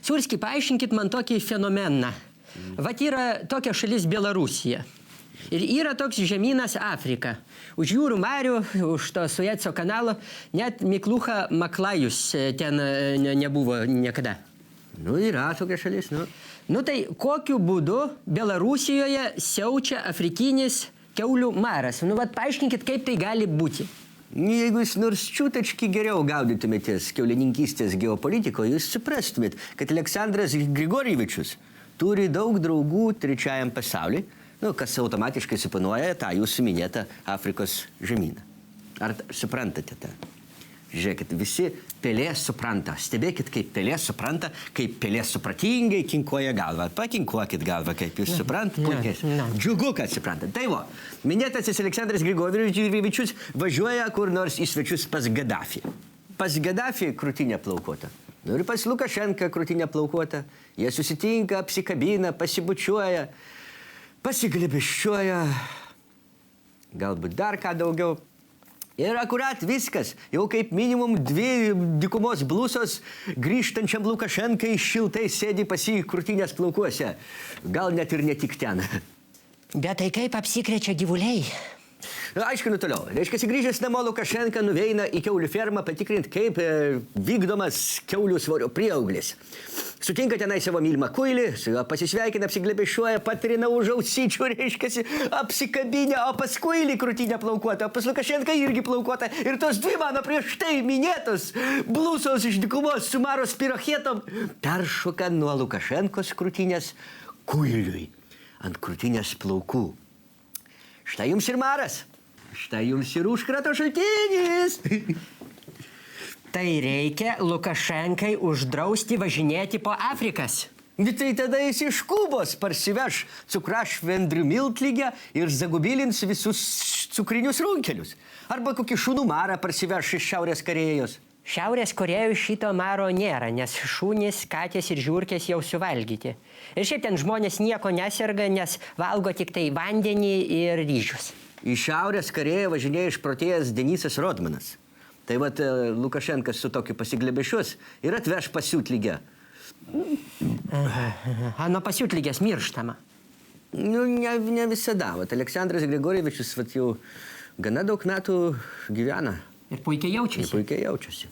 Surski, paaiškinkit man tokį fenomeną. Vat yra tokia šalis Belarusija. Ir yra toks žemynas Afrika. Už jūrų marių, už to Sueco kanalo, net Miklucha Maklajus ten nebuvo niekada. Nu, yra tokia šalis, nu. Nu tai kokiu būdu Belarusijoje siaučia afrikinis kiaulių maras? Nu, vat paaiškinkit, kaip tai gali būti. Jeigu jūs nors čiutački geriau gaudytumėtės kiaulininkystės geopolitikoje, jūs suprastumėt, kad Aleksandras Grigorjevičius turi daug draugų trečiajam pasauliui, nu, kas automatiškai suponuoja tą jūsų minėtą Afrikos žemyną. Ar suprantate tą? Žiūrėkit, visi pelės supranta. Stebėkit, kaip pelės supranta, kaip pelės supratingai kinkuoja galvą. Pakinkuokit galvą, kaip jūs suprantate. Džiugu, kad suprantate. Tai va, minėtasis Aleksandras Grigorjevičius važiuoja kur nors į svečius pas Gaddafį. Pas Gaddafį krūtinę plaukuota. Nu ir pas Lukašenką krūtinę plaukuota. Jie susitinka, apsikabina, pasibučiuoja, pasiglėbiščiuoja. Galbūt dar ką daugiau. Ir akurat viskas, jau kaip minimum 2 dykumos blusos grįžtančiam Lukašenkai šiltai sėdi pas jį krūtinės plaukuose. Gal net ir ne tik ten. Bet tai kaip apsikrečia gyvuliai? Aiškinu toliau. Reiškia, grįžęs namo Lukašenka nuveina į kiaulių fermą patikrinti, kaip vykdomas kiaulių svorio prieauglis. Sutinka tenai savo mylimą kuilį, su juo pasisveikina, apsiglėbišuoja, patrina už ausyčių, reiškia, apsikabinę, o pas kuilį krūtinę plaukuotą, o pas Lukašenką irgi plaukuotą. Ir tos 2 mano prieš tai minėtos blusos iš dykumos su Maro spirochetom peršoka nuo Lukašenkos krūtinės kuiliui ant krūtinės plaukų. Štai jums ir Maras. Štai jums ir užkrato šaltinis. Tai reikia Lukašenkai uždrausti važinėti po Afrikas. Tai tada jis iš Kubos parsiveš cukrašvendrių miltlygę ir zagubilins visus cukrinius runkelius. Arba kokį šunų marą parsiveš iš Šiaurės Korėjos. Šiaurės Korėjų šito maro nėra, nes šunys, katės ir žiurkės jau suvalgyti. Ir šiaip ten žmonės nieko neserga, nes valgo tik tai vandenį ir ryžius. Į Šiaurės Korėją važinėja išprotėjęs Denisas Rodmanas. Tai vat Lukašenkas su tokiu pasiglėbišius ir atveš pasiutlygę. Nuo pasiutlygės mirštama. Nu, ne visada. Vat Aleksandras Grigorjevičius vat jau gana daug metų gyvena. Ir puikiai jaučiasi. Ir puikiai jaučiasi.